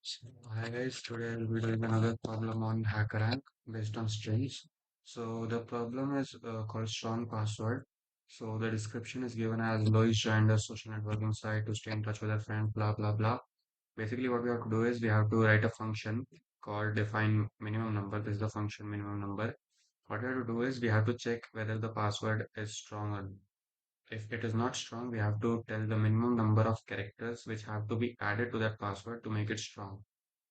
So, hi guys, today I'll be doing another problem on HackerRank based on strings. So the problem is called strong password. So the description is given as Lois joined a social networking site to stay in touch with her friend, blah blah blah. Basically, what we have to do is we have to write a function called define minimum number. This is the function minimum number. What we have to do is we have to check whether the password is strong or if it is not strong, we have to tell the minimum number of characters which have to be added to that password to make it strong.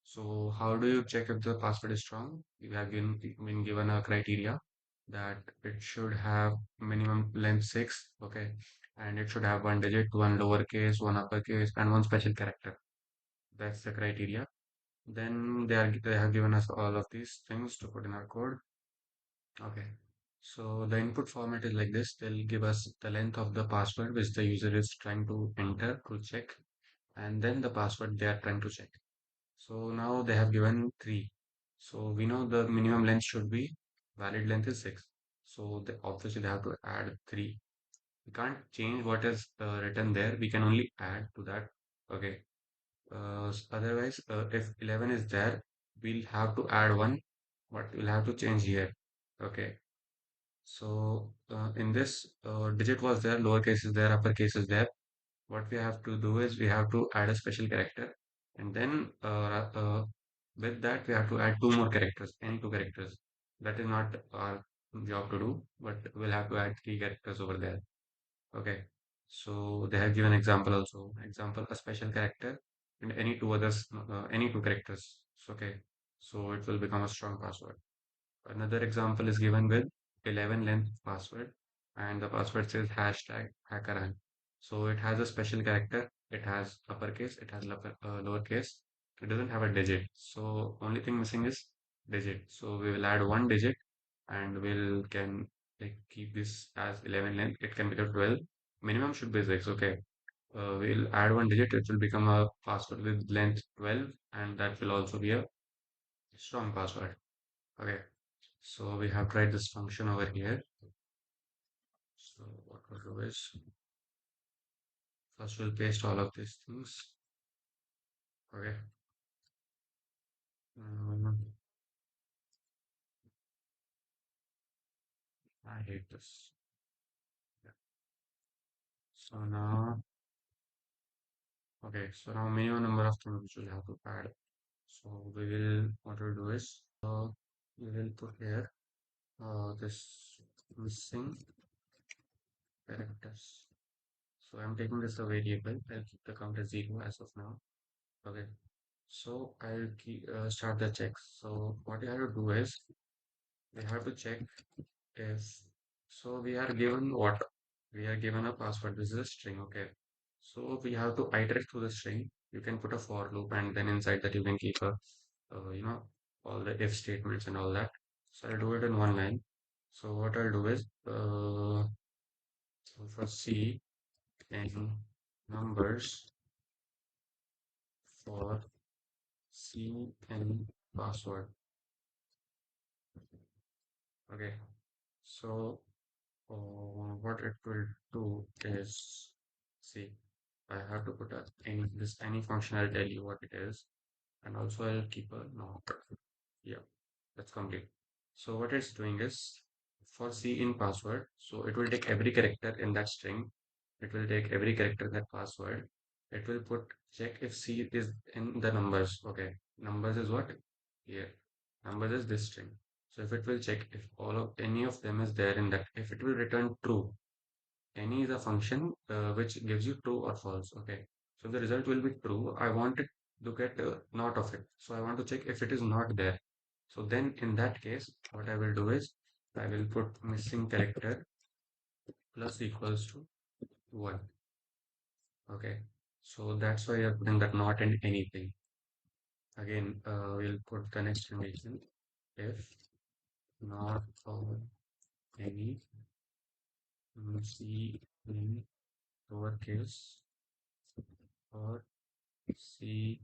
So how do you check if the password is strong? You have been given a criteria that it should have minimum length 6, okay, and it should have one digit, one lowercase, one uppercase, and one special character. That's the criteria. Then they have given us all of these things to put in our code. Okay. So the input format is like this. They'll give us the length of the password which the user is trying to enter to check, and then the password they are trying to check. So now they have given 3. So we know the minimum length should be valid length is 6. So obviously they have to add 3. We can't change what is written there. We can only add to that. Okay. Otherwise, if 11 is there, we'll have to add 1, but we'll have to change here. Okay. So in this digit was there, lowercase is there, uppercase is there. What we have to do is we have to add a special character, and then with that we have to add two more characters, any two characters. That is not our job to do, but we'll have to add three characters over there. Okay. So they have given example also. Example, a special character and any two others, any two characters. Okay. So it will become a strong password. Another example is given with 11 length password, and the password says hashtag HackerRank. So it has a special character. It has uppercase, it has lowercase. It doesn't have a digit. So only thing missing is digit. So we will add one digit and we'll can like keep this as 11 length. It can become 12. Minimum should be 6. Okay. We'll add one digit. It will become a password with length 12, and that will also be a strong password. Okay. So we have tried this function over here. So what we'll do is first we'll paste all of these things. Okay. Um, I hate this. Yeah. So now, okay. So now minimum number of things which we'll have to add. So we will what we'll do is we will put here this missing characters. So I'm taking this a variable. I'll keep the count as 0 as of now. Okay. So I'll start the checks. So what you have to do is we have to check if so we are given what we are given a password. This is a string, okay. So we have to iterate through the string. You can put a for loop, and then inside that you can keep a all the if statements and all that. So I'll do it in one line. So what I'll do is so for C in numbers for C in password. Okay. So what it will do is see. I have to put any function. I'll tell you what it is, and also I'll keep a note. Yeah, that's complete. So what it's doing is for C in password. So it will take every character in that string. It will take every character in that password. It will put check if C is in the numbers. Okay, numbers is what? Here. Numbers is this string. So if it will check if all of any of them is there in that, if it will return true, any is a function which gives you true or false. Okay. So the result will be true. I want it to get not of it. So I want to check if it is not there. So then in that case, what I will do is I will put missing character plus equals to 1. Okay. So that's why you're putting that not and anything. Again, we'll put the next condition if not or any C in lowercase or C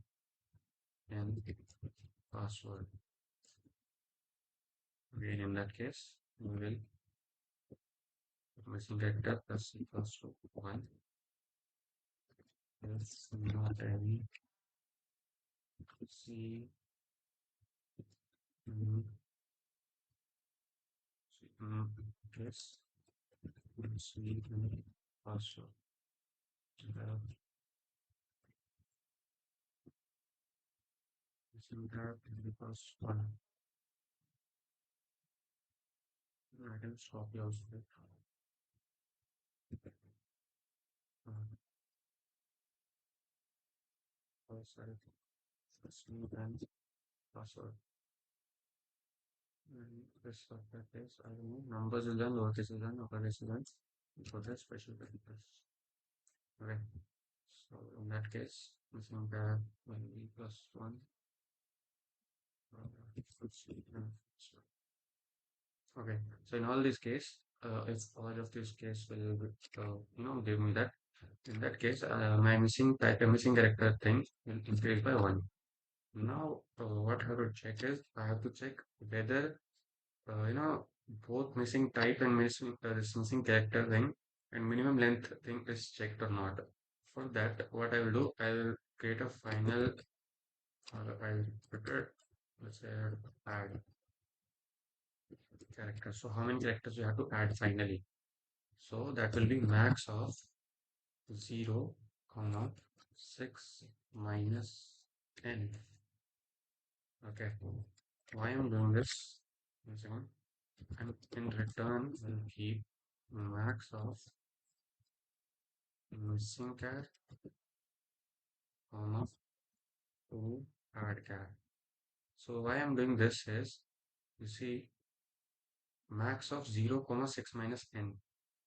in password. Again, in that case, we will missing character plus equals to 1 if not any C, mm, C, yes, C, password. Isn't that because one? I can stop yours. Uh, Password. C and password. And this of that is, I don't know, numbers is done, lowercase is done, uppercase is done. For the special characters. Okay. So in that case, missing pair will be plus one. Let's see, okay. So in all these case, if all of this case will, give me that. In that case, my missing type, missing character thing will increase by one. Now, what I have to check is I have to check whether both missing type and missing this missing character thing and minimum length thing is checked or not. For that, what I will do, I will create a final. I'll prepare. Let's say add characters. So how many characters you have to add finally? So that will be max of 0, comma 6 minus n. Okay. Why I'm doing this? One second. And in return, we'll keep max of missing char, comma 2 add char. So why I'm doing this is, you see, max of 0, comma 6 minus n.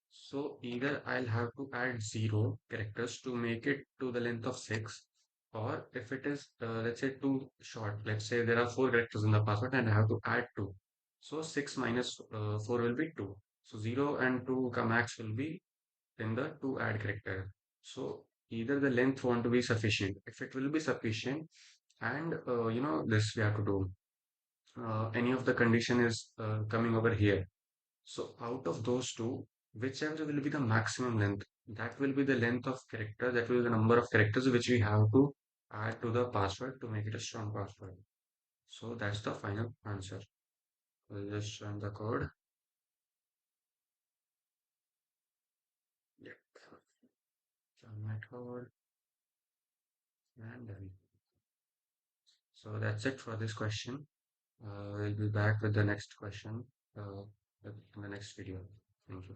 So either I'll have to add 0 characters to make it to the length of 6, or if it is, let's say, too short, let's say there are 4 characters in the password and I have to add 2. So 6 minus 4 will be 2. So 0 and 2 max will be in the to add character. So either the length want to be sufficient. If it will be sufficient, and this we have to do. Any of the condition is coming over here. So out of those two, whichever will be the maximum length, that will be the length of character, that will be the number of characters which we have to add to the password to make it a strong password. So that's the final answer. We'll just run the code. Yep. Run my code and done. So that's it for this question. We'll be back with the next question in the next video. Thank you.